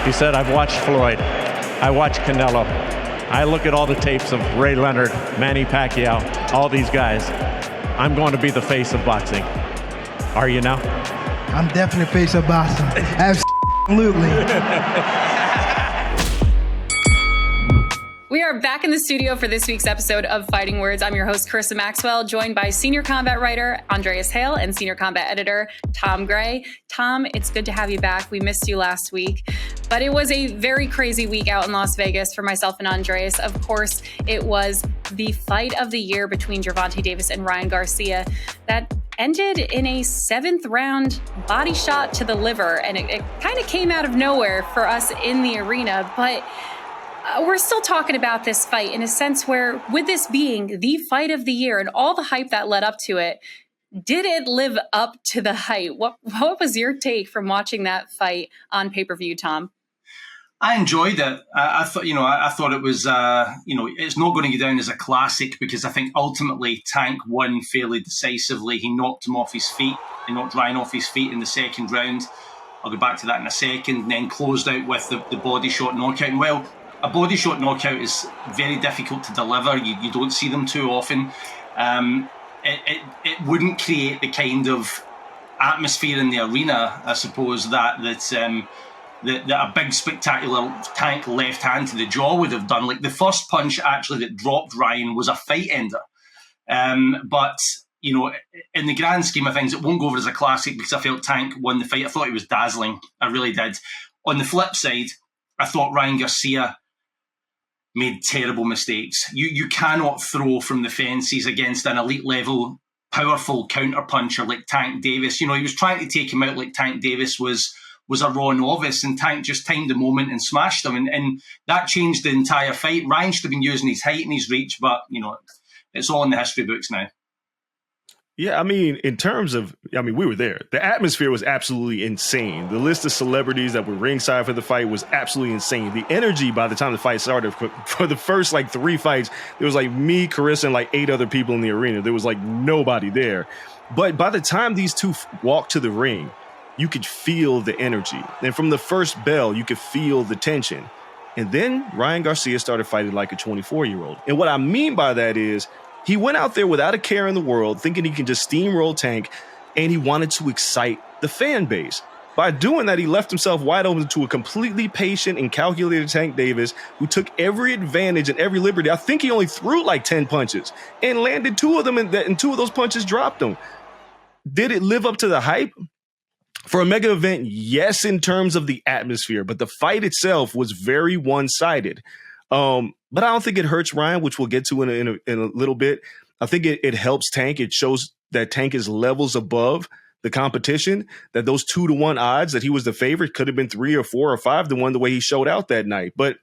He said, I've watched Floyd. I watched Canelo. I look at all the tapes of Ray Leonard, Manny Pacquiao, all these guys. I'm going to be the face of boxing. Are you now? I'm definitely face of boxing. Absolutely. We are back in the studio for this week's episode of Fighting Words. I'm your host, Carissa Maxwell, joined by senior combat writer Andreas Hale and senior combat editor Tom Gray. Tom, it's good to have you back. We missed you last week, but it was a very crazy week out in Las Vegas for myself and Andreas. Of course, it was the fight of the year between Gervonta Davis and Ryan Garcia that ended in a 7th round body shot to the liver, and it kind of came out of nowhere for us in the arena, but we're still talking about this fight in a sense where, with this being the fight of the year and all the hype that led up to it, did it live up to the hype? What was your take from watching that fight on pay-per-view, Tom? I enjoyed it. I thought it was, it's not going to go down as a classic because I think ultimately Tank won fairly decisively. He knocked him off his feet. He knocked Ryan off his feet in the second round. I'll go back to that in a second. And then closed out with the body shot knockout. And well, a body shot knockout is very difficult to deliver. You don't see them too often. It wouldn't create the kind of atmosphere in the arena, I suppose, that a big spectacular Tank left hand to the jaw would have done. Like the first punch actually that dropped Ryan was a fight ender. But in the grand scheme of things, it won't go over as a classic because I felt Tank won the fight. I thought he was dazzling. I really did. On the flip side, I thought Ryan Garcia made terrible mistakes. You cannot throw from the fences against an elite level, powerful counter puncher like Tank Davis. He was trying to take him out like Tank Davis was a raw novice, and Tank just timed the moment and smashed him, and that changed the entire fight. Ryan should have been using his height and his reach, but it's all in the history books now. Yeah, in terms of, we were there. The atmosphere was absolutely insane. The list of celebrities that were ringside for the fight was absolutely insane. The energy by the time the fight started, for the first 3 fights, there was me, Carissa, and 8 other people in the arena. There was nobody there. But by the time these two walked to the ring, you could feel the energy. And from the first bell, you could feel the tension. And then Ryan Garcia started fighting like a 24-year-old. And what I mean by that is, he went out there without a care in the world, thinking he can just steamroll Tank, and he wanted to excite the fan base. By doing that, he left himself wide open to a completely patient and calculated Tank Davis, who took every advantage and every liberty. I think he only threw 10 punches and landed 2 of them, and 2 of those punches dropped him. Did it live up to the hype? For a mega event, yes, in terms of the atmosphere, but the fight itself was very one-sided. But I don't think it hurts Ryan, which we'll get to in a little bit. I think it helps Tank. It shows that Tank is levels above the competition, that those 2-to-1 odds that he was the favorite could have been 3 or 4 or 5 to 1 the way he showed out that night. But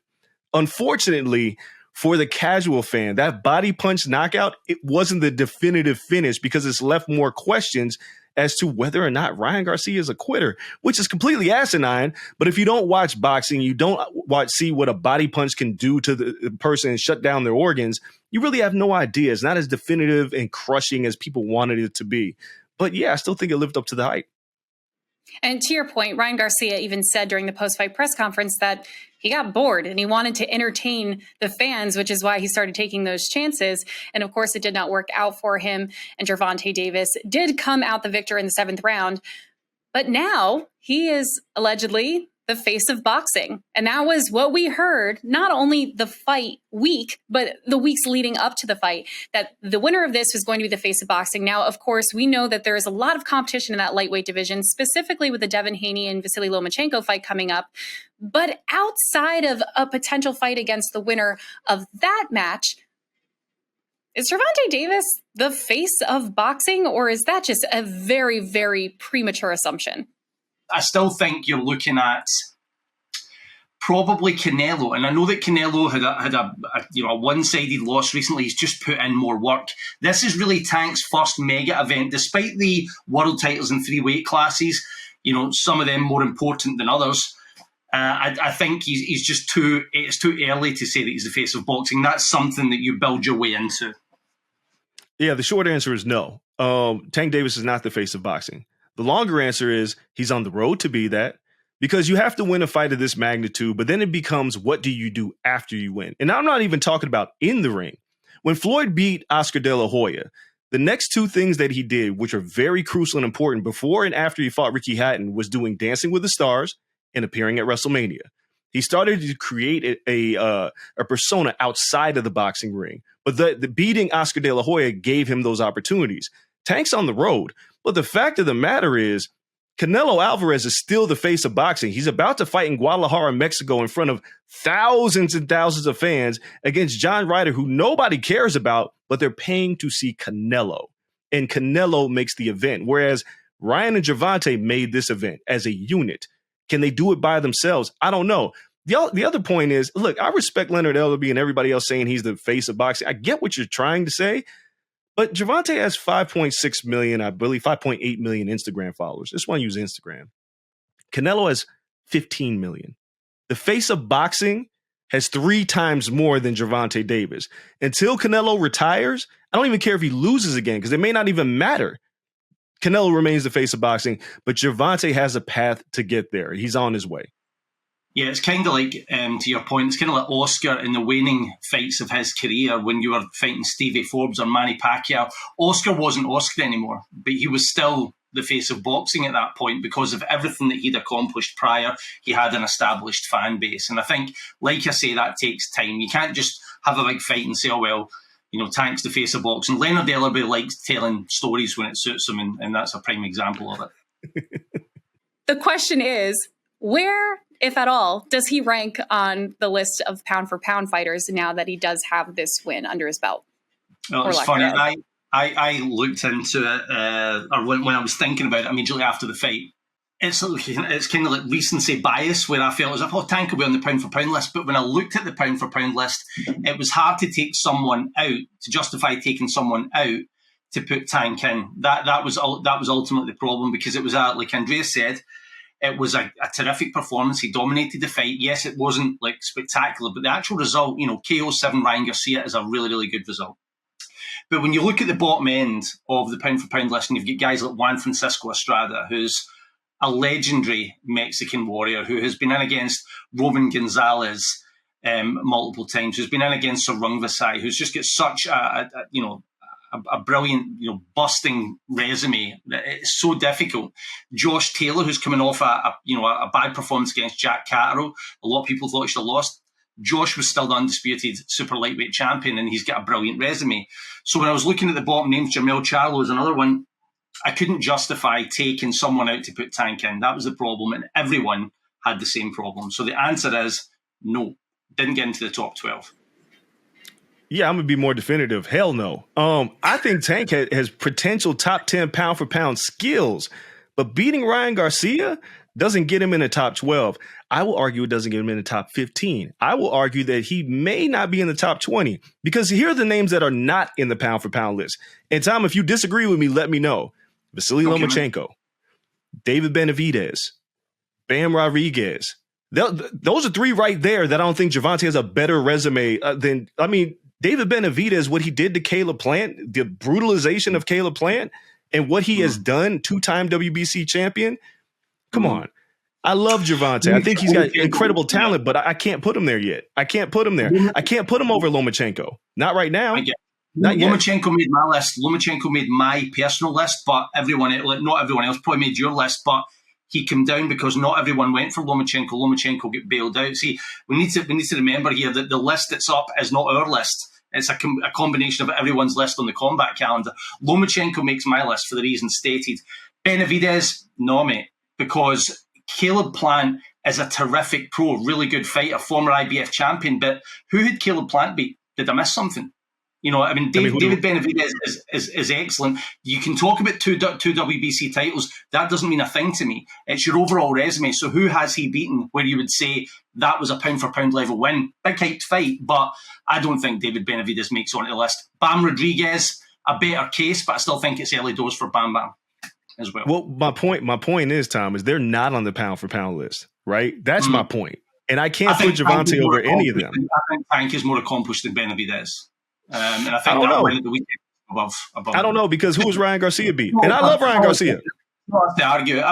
unfortunately, for the casual fan, that body punch knockout, it wasn't the definitive finish because it's left more questions as to whether or not Ryan Garcia is a quitter, which is completely asinine. But if you don't watch boxing, you don't see what a body punch can do to the person and shut down their organs, you really have no idea. It's not as definitive and crushing as people wanted it to be. But yeah, I still think it lived up to the hype. And to your point, Ryan Garcia even said during the post-fight press conference that he got bored and he wanted to entertain the fans, which is why he started taking those chances. And of course, it did not work out for him. And Gervonta Davis did come out the victor in the 7th round. But now he is allegedly the face of boxing. And that was what we heard, not only the fight week, but the weeks leading up to the fight, that the winner of this was going to be the face of boxing. Now, of course, we know that there is a lot of competition in that lightweight division, specifically with the Devin Haney and Vasily Lomachenko fight coming up. But outside of a potential fight against the winner of that match, is Gervonta Davis the face of boxing, or is that just a very, very premature assumption? I still think you're looking at probably Canelo, and I know that Canelo had a one-sided loss recently. He's just put in more work. This is really Tank's first mega event, despite the world titles in 3 weight classes. Some of them more important than others. I think he's just it's too early to say that he's the face of boxing. That's something that you build your way into. Yeah, the short answer is no. Tank Davis is not the face of boxing. The longer answer is he's on the road to be that, because you have to win a fight of this magnitude, but then it becomes, what do you do after you win? And I'm not even talking about in the ring. When Floyd beat Oscar De La Hoya, the next two things that he did, which are very crucial and important before and after he fought Ricky Hatton, was doing Dancing with the Stars and appearing at WrestleMania. He started to create a persona outside of the boxing ring. But the beating Oscar De La Hoya gave him those opportunities. Tank's on the road. But the fact of the matter is, Canelo Alvarez is still the face of boxing. He's about to fight in Guadalajara, Mexico, in front of thousands and thousands of fans against John Ryder, who nobody cares about, but they're paying to see Canelo. And Canelo makes the event. Whereas Ryan and Gervonta made this event as a unit. Can they do it by themselves? I don't know. The other point is, look, I respect Leonard Ellerbe and everybody else saying he's the face of boxing. I get what you're trying to say, but Gervonta has 5.6 million, I believe 5.8 million Instagram followers. Just want to use Instagram. Canelo has 15 million. The face of boxing has 3 times more than Gervonta Davis. Until Canelo retires, I don't even care if he loses again, because it may not even matter. Canelo remains the face of boxing, but Gervonta has a path to get there. He's on his way. Yeah, it's kind of like, to your point, it's kind of like Oscar in the waning fights of his career when you were fighting Stevie Forbes or Manny Pacquiao. Oscar wasn't Oscar anymore, but he was still the face of boxing at that point because of everything that he'd accomplished prior. He had an established fan base. And I think, like I say, that takes time. You can't just have a big fight and say, oh, well, you know, Tank's the face of boxing. Leonard Ellerbe likes telling stories when it suits him, and that's a prime example of it. The question is, where, if at all, does he rank on the list of pound-for-pound fighters now that he does have this win under his belt? Well, it's funny. I looked into it, or when I was thinking about it immediately after the fight. It's kind of like recency bias, where I felt as if, oh, Tank will be on the pound-for-pound list. But when I looked at the pound-for-pound list, it was hard to take someone out, to justify taking someone out to put Tank in. That was ultimately the problem, because it was, like Andreas said, it was a terrific performance. He dominated the fight. Yes, it wasn't like spectacular, but the actual result, you know, KO 7 Ryan Garcia is a really, really good result. But when you look at the bottom end of the pound-for-pound list, and you've got guys like Juan Francisco Estrada, who's a legendary Mexican warrior who has been in against Roman Gonzalez multiple times, who's been in against Sir Rungvisai, who's just got such a brilliant, busting resume. It's so difficult. Josh Taylor, who's coming off a bad performance against Jack Catterall. A lot of people thought he should have lost. Josh was still the undisputed super lightweight champion, and he's got a brilliant resume. So when I was looking at the bottom names, Jamel Charlo is another one. I couldn't justify taking someone out to put Tank in. That was the problem, and everyone had the same problem. So the answer is no, didn't get into the top 12. Yeah, I'm going to be more definitive. Hell no. I think Tank has potential top 10 pound-for-pound skills, but beating Ryan Garcia doesn't get him in the top 12. I will argue it doesn't get him in the top 15. I will argue that he may not be in the top 20, because here are the names that are not in the pound-for-pound list. And Tom, if you disagree with me, let me know. Vasily Lomachenko, David Benavidez, Bam Rodriguez. Those are 3 right there that I don't think Gervonta has a better resume than, David Benavidez, what he did to Caleb Plant, the brutalization of Caleb Plant, and what he has done, 2-time WBC champion. Come on. I love Gervonta. I think he's got incredible talent, but I can't put him there yet. I can't put him there. I can't put him over Lomachenko. Not right now. Lomachenko made my list. Lomachenko made my personal list, but not everyone else probably made your list, but he came down because not everyone went for Lomachenko. Lomachenko got bailed out. See, we need to remember here that the list that's up is not our list. It's a combination of everyone's list on the combat calendar. Lomachenko makes my list for the reasons stated. Benavidez, no, mate, because Caleb Plant is a terrific pro, really good fighter, former IBF champion, but who had Caleb Plant beat? Did I miss something? David Benavidez is excellent. You can talk about two WBC titles. That doesn't mean a thing to me. It's your overall resume. So who has he beaten where you would say that was a pound-for-pound level win? Big hyped fight, but I don't think David Benavidez makes onto the list. Bam Rodriguez, a better case, but I still think it's early doors for Bam Bam as well. Well, my point is, Tom, is they're not on the pound-for-pound list, right? That's my point. And I can't put Gervonta over any of them. I think Tank is more accomplished than Benavidez. And I think that win at the weekend above. I don't know, because who was Ryan Garcia beat? And I love Ryan Garcia. Not to argue.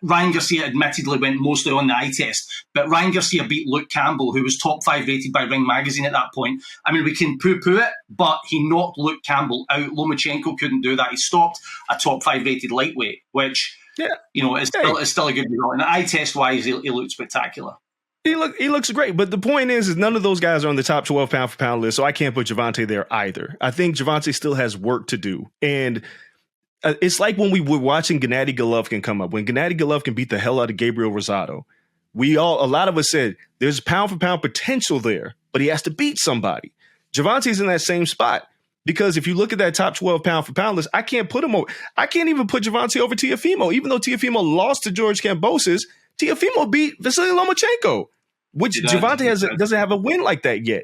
Ryan Garcia admittedly went mostly on the eye test, but Ryan Garcia beat Luke Campbell, who was top 5 rated by Ring Magazine at that point. I mean, we can poo-poo it, but he knocked Luke Campbell out. Lomachenko couldn't do that. He stopped a top 5 rated lightweight, which is still a good result. And eye test wise, he looked spectacular. He looks great, but the point is none of those guys are on the top 12 pound for pound list, so I can't put Gervonta there either. I think Gervonta still has work to do, and it's like when we were watching Gennady Golovkin come up. When Gennady Golovkin beat the hell out of Gabriel Rosado, a lot of us said there's pound for pound potential there, but he has to beat somebody. Gervonta's in that same spot because if you look at that top 12 pound for pound list, I can't put him over. I can't even put Gervonta over Teofimo, even though Teofimo lost to George Kambosos. Teofimo beat Vasily Lomachenko, which Gervonta doesn't have a win like that yet.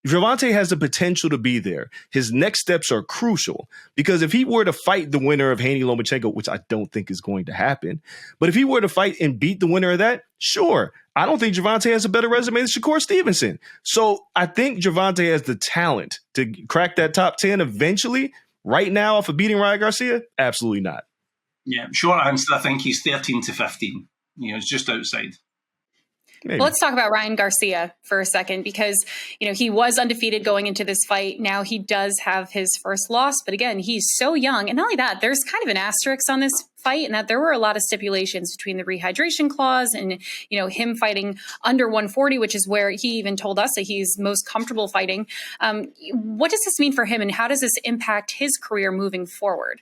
Gervonta has the potential to be there. His next steps are crucial because if he were to fight the winner of Haney Lomachenko, which I don't think is going to happen, but if he were to fight and beat the winner of that, sure. I don't think Gervonta has a better resume than Shakur Stevenson. So I think Gervonta has the talent to crack that top 10 eventually. Right now, off of beating Ryan Garcia, absolutely not. Yeah, short answer, I think he's 13 to 15. It's just outside. Well, let's talk about Ryan Garcia for a second because, he was undefeated going into this fight. Now he does have his first loss, but again, he's so young. And not only that, there's kind of an asterisk on this fight in that there were a lot of stipulations between the rehydration clause and, him fighting under 140, which is where he even told us that he's most comfortable fighting. What does this mean for him and how does this impact his career moving forward?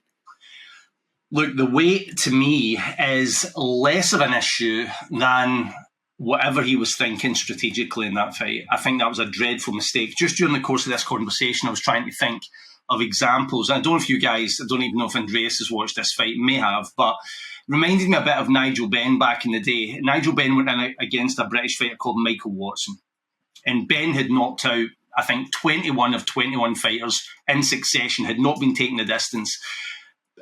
Look, the weight to me is less of an issue than whatever he was thinking strategically in that fight. I think that was a dreadful mistake. Just during the course of this conversation, I was trying to think of examples. I don't know if you guys, I don't even know if Andreas has watched this fight, may have, but reminded me a bit of Nigel Benn back in the day. Nigel Benn went in against a British fighter called Michael Watson. And Benn had knocked out, I think, 21 of 21 fighters in succession, had not been taking the distance.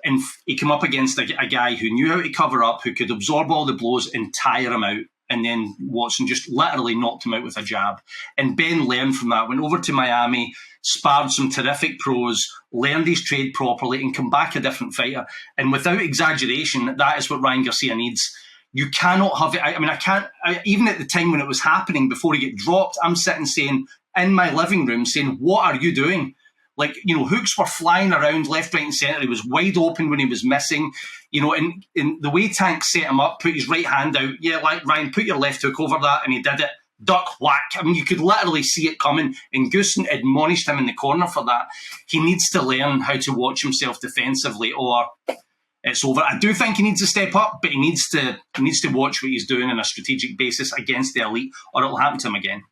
And he came up against a guy who knew how to cover up, who could absorb all the blows and tire him out. And then Watson just literally knocked him out with a jab. And Ben learned from that, went over to Miami, sparred some terrific pros, learned his trade properly, and come back a different fighter. And without exaggeration, that is what Ryan Garcia needs. You cannot have it. Even at the time when it was happening, before he got dropped, I'm sitting saying, in my living room, saying, what are you doing? Hooks were flying around left, right, and centre. He was wide open when he was missing. And the way Tank set him up, put his right hand out. Yeah, like Ryan, put your left hook over that, and he did it. Duck, whack. You could literally see it coming. And Goosen admonished him in the corner for that. He needs to learn how to watch himself defensively, or it's over. I do think he needs to step up, but he needs to watch what he's doing on a strategic basis against the elite, or it'll happen to him again.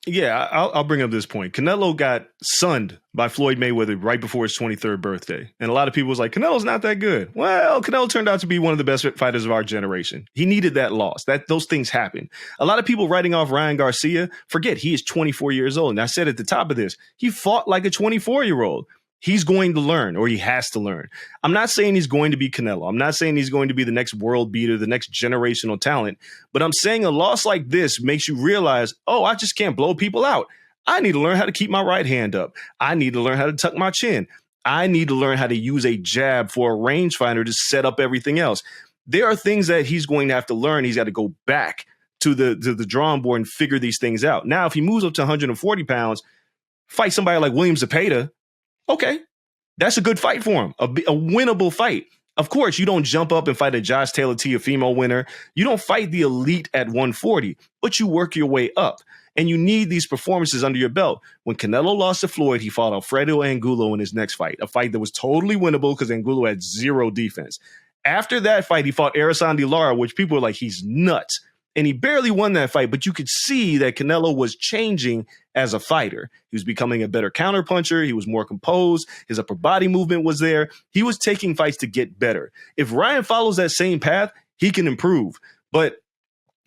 Yeah, I'll bring up this point. Canelo got sunned by Floyd Mayweather right before his 23rd birthday. And a lot of people was like, Canelo's not that good. Well, Canelo turned out to be one of the best fighters of our generation. He needed that loss. Those things happen. A lot of people writing off Ryan Garcia, forget he is 24 years old. And I said at the top of this, he fought like a 24-year-old. He's going to learn, or he has to learn. I'm not saying he's going to be Canelo. I'm not saying he's going to be the next world beater, the next generational talent. But I'm saying a loss like this makes you realize, I just can't blow people out. I need to learn how to keep my right hand up. I need to learn how to tuck my chin. I need to learn how to use a jab for a rangefinder to set up everything else. There are things that he's going to have to learn. He's got to go back to the drawing board and figure these things out. Now, if he moves up to 140 pounds, fight somebody like William Zepeda, okay, that's a good fight for him, a winnable fight. Of course, you don't jump up and fight a Josh Taylor Teofimo winner. You don't fight the elite at 140, but you work your way up. And you need these performances under your belt. When Canelo lost to Floyd, he fought Alfredo Angulo in his next fight, a fight that was totally winnable because Angulo had zero defense. After that fight, he fought Arasandi Lara, which people were like, he's nuts. And he barely won that fight, but you could see that Canelo was changing as a fighter. He was becoming a better counterpuncher. He was more composed. His upper body movement was there. He was taking fights to get better. If Ryan follows that same path, he can improve. But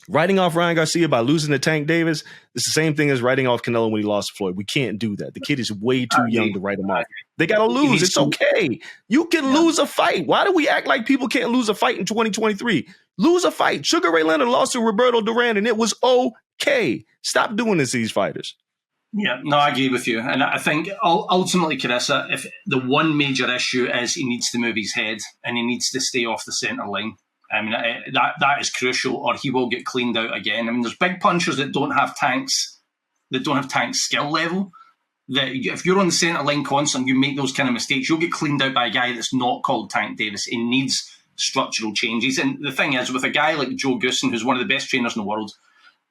writing off Ryan Garcia by losing to Tank Davis, it's the same thing as writing off Canelo when he lost to Floyd. We can't do that. The kid is way too young to write him off. They got to lose. It's okay. You can lose a fight. Why do we act like people can't lose a fight in 2023? Lose a fight. Sugar Ray Leonard lost to Roberto Duran, and it was okay. Stop doing this to these fighters. Yeah, no, I agree with you. And I think ultimately, Carissa, if the one major issue is he needs to move his head and he needs to stay off the centre line. I mean, that is crucial, or he will get cleaned out again. I mean, there's big punchers that don't have Tank's skill level. That if you're on the centre line constantly, you make those kind of mistakes, you'll get cleaned out by a guy that's not called Tank Davis. He needs structural changes. And the thing is, with a guy like Joe Goosen, who's one of the best trainers in the world,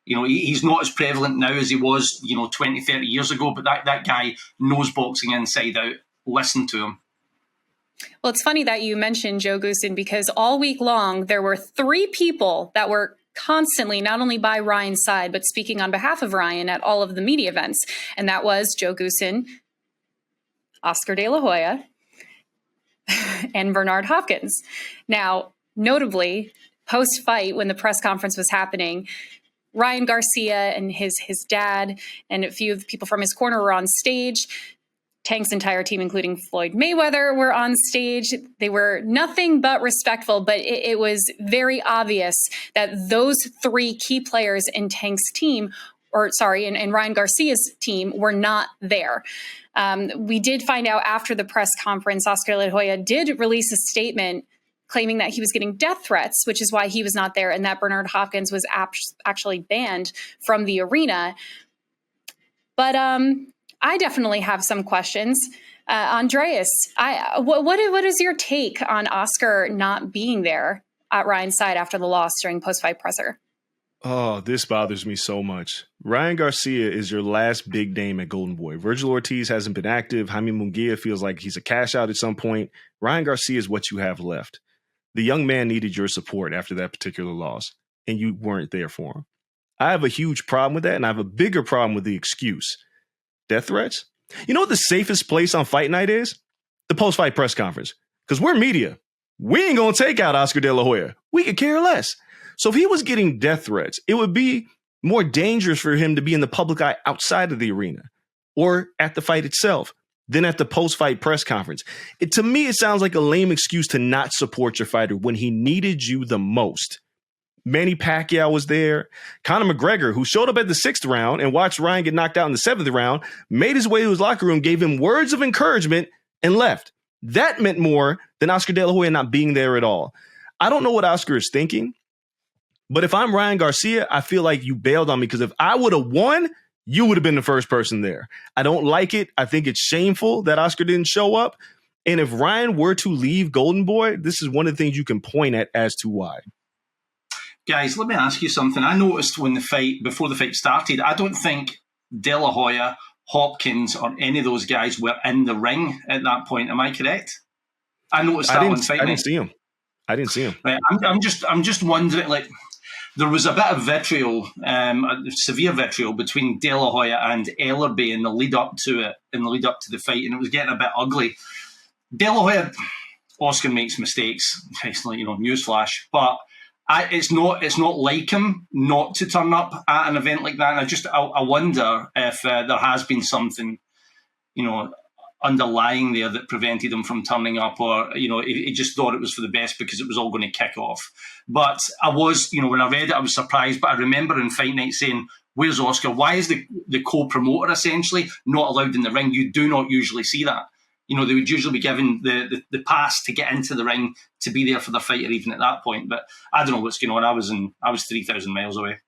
he's not as prevalent now as he was, 20, 30 years ago, but that guy knows boxing inside out. Listen to him. Well, it's funny that you mentioned Joe Goosen, because all week long, there were 3 people that were constantly not only by Ryan's side, but speaking on behalf of Ryan at all of the media events. And that was Joe Goosen, Oscar De La Hoya, and Bernard Hopkins. Now, notably, post-fight, when the press conference was happening, Ryan Garcia and his dad and a few of the people from his corner were on stage. Tank's entire team, including Floyd Mayweather, were on stage. They were nothing but respectful, but it was very obvious that those 3 key players in Tank's team, in Ryan Garcia's team, were not there. We did find out after the press conference, Oscar De La Hoya did release a statement claiming that he was getting death threats, which is why he was not there, and that Bernard Hopkins was actually banned from the arena. But I definitely have some questions. Andreas, what is your take on Oscar not being there at Ryan's side after the loss during post-fight presser? Oh, this bothers me so much. Ryan Garcia is your last big name at Golden Boy. Virgil Ortiz hasn't been active. Jaime Munguia feels like he's a cash out at some point. Ryan Garcia is what you have left. The young man needed your support after that particular loss, and you weren't there for him. I have a huge problem with that, and I have a bigger problem with the excuse. Death threats? You know what the safest place on fight night is? The post-fight press conference. Because we're media. We ain't going to take out Oscar De La Hoya. We could care less. So if he was getting death threats, it would be more dangerous for him to be in the public eye outside of the arena or at the fight itself than at the post-fight press conference. To me, it sounds like a lame excuse to not support your fighter when he needed you the most. Manny Pacquiao was there. Conor McGregor, who showed up at the 6th round and watched Ryan get knocked out in the 7th round, made his way to his locker room, gave him words of encouragement, and left. That meant more than Oscar De La Hoya not being there at all. I don't know what Oscar is thinking, but if I'm Ryan Garcia, I feel like you bailed on me, because if I would have won, you would have been the first person there. I don't like it. I think it's shameful that Oscar didn't show up. And if Ryan were to leave Golden Boy, this is one of the things you can point at as to why. Guys, let me ask you something. I noticed before the fight started, I don't think De La Hoya, Hopkins, or any of those guys were in the ring at that point. Am I correct? I noticed that on fight night. I didn't see him. Right. I'm just wondering, like, there was a bit of vitriol, severe vitriol between De La Hoya and Ellerby in the lead up to the fight, and it was getting a bit ugly. De La Hoya, Oscar makes mistakes, newsflash, but it's not like him not to turn up at an event like that. And I wonder if there has been something, underlying there that prevented him from turning up, or he just thought it was for the best because it was all going to kick off. But I was, when I read it, I was surprised. But I remember in fight night saying, "Where's Oscar? Why is the co-promoter essentially not allowed in the ring?" You do not usually see that. They would usually be given the pass to get into the ring to be there for the fighter, even at that point. But I don't know what's going on. I was 3,000 miles away.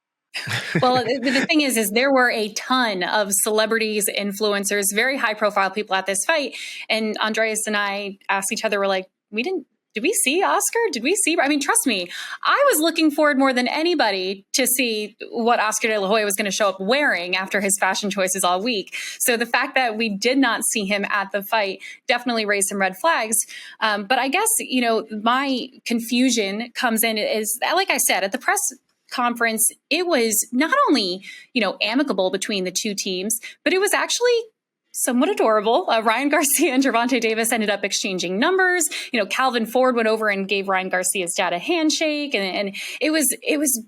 Well, the thing is there were a ton of celebrities, influencers, very high profile people at this fight. And Andreas and I asked each other, we're like, did we see Oscar? Did we see? I mean, trust me, I was looking forward more than anybody to see what Oscar De La Hoya was going to show up wearing after his fashion choices all week. So the fact that we did not see him at the fight definitely raised some red flags. But I guess, my confusion comes in is, like I said, at the press conference, it was not only, amicable between the two teams, but it was actually somewhat adorable. Ryan Garcia and Gervonta Davis ended up exchanging numbers. Calvin Ford went over and gave Ryan Garcia's dad a handshake, and it was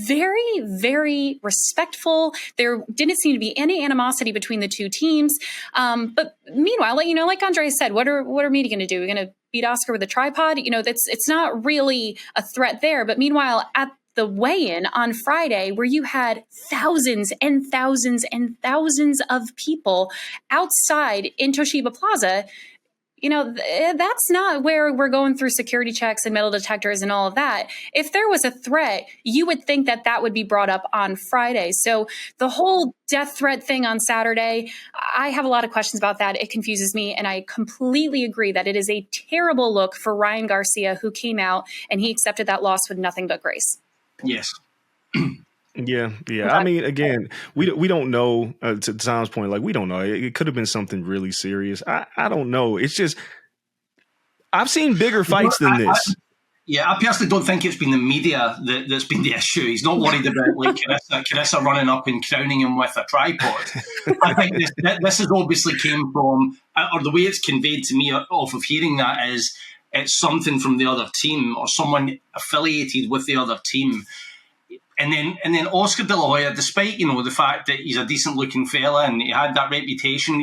very, very respectful. There didn't seem to be any animosity between the two teams. But meanwhile, like Andreas said, what are media going to do? We're going to beat Oscar with a tripod? It's not really a threat there. But meanwhile, at the weigh-in on Friday, where you had thousands and thousands and thousands of people outside in Toshiba Plaza, that's not where we're going through security checks and metal detectors and all of that. If there was a threat, you would think that that would be brought up on Friday. So the whole death threat thing on Saturday, I have a lot of questions about that. It confuses me. And I completely agree that it is a terrible look for Ryan Garcia, who came out and he accepted that loss with nothing but grace. Yes. Yeah. I mean, again, we don't know, to Tom's point, like, we don't know. It could have been something really serious. I don't know. It's just, I've seen bigger fights than this. I personally don't think it's been the media that's been the issue. He's not worried about like Carissa running up and crowning him with a tripod. I think this has obviously came from, or the way it's conveyed to me off of hearing that is, it's something from the other team or someone affiliated with the other team. And then Oscar De La Hoya, despite, the fact that he's a decent looking fella and he had that reputation,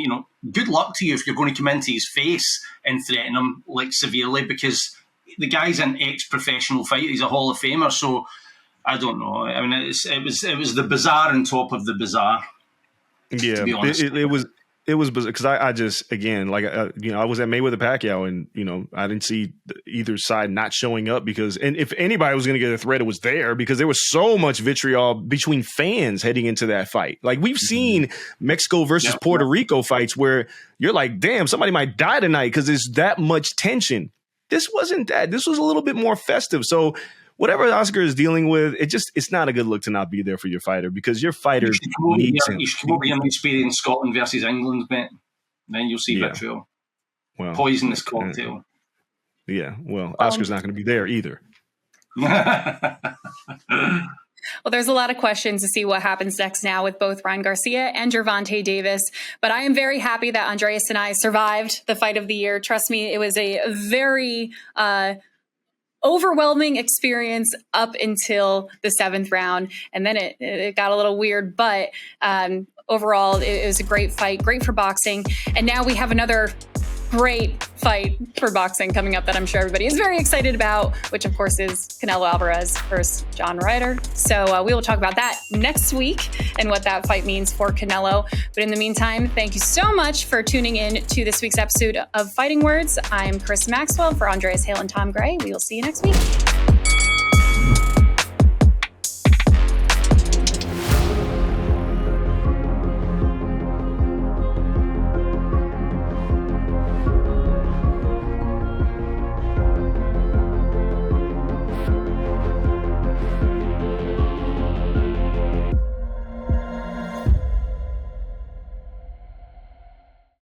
good luck to you if you're going to come into his face and threaten him like severely, because the guy's an ex-professional fighter. He's a Hall of Famer. So I don't know. I mean, it was the bizarre on top of the bizarre. Yeah, to be honest. It was because I just, again, like, I was at Mayweather Pacquiao and, I didn't see either side not showing up because, and if anybody was going to get a threat, it was there because there was so much vitriol between fans heading into that fight. Like, we've seen Mexico versus Puerto Rico fights where you're like, damn, somebody might die tonight because there's that much tension. This wasn't that. This was a little bit more festive. So whatever Oscar is dealing with, it's not a good look to not be there for your fighter because your fighter needs him. You should come over here and experience Scotland versus England, mate. Then you'll see vitriol. Well, poisonous cocktail. Yeah, well, Oscar's not going to be there either. Well, there's a lot of questions to see what happens next now with both Ryan Garcia and Gervonta Davis. But I am very happy that Andreas and I survived the fight of the year. Trust me, it was a very overwhelming experience up until the 7th round. And then it got a little weird. But overall, it was a great fight, great for boxing. And now we have another great fight for boxing coming up that I'm sure everybody is very excited about, which of course is Canelo Alvarez versus John Ryder. So we will talk about that next week and what that fight means for Canelo. But in the meantime, thank you so much for tuning in to this week's episode of Fighting Words. I'm Chris Maxwell for Andreas, Hale, and Tom Gray. We will see you next week.